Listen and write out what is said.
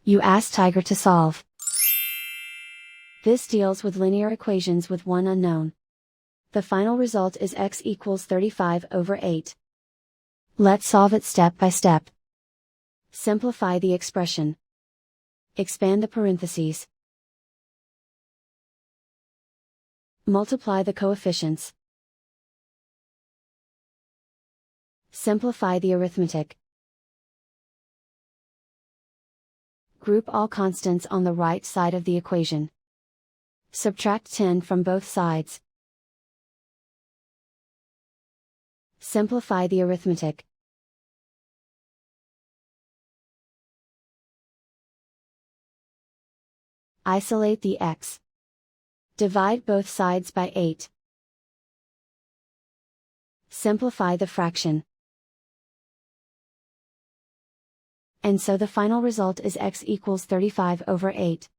You ask Tiger to solve. This deals with linear equations with one unknown. The final result is x equals 35/8. Let's solve it step by step. Simplify the expression. Expand the parentheses. Multiply the coefficients. Simplify the arithmetic. Group all constants on the right side of the equation. Subtract 10 from both sides. Simplify the arithmetic. Isolate the x. Divide both sides by 8. Simplify the fraction. And so the final result is x equals 35/8.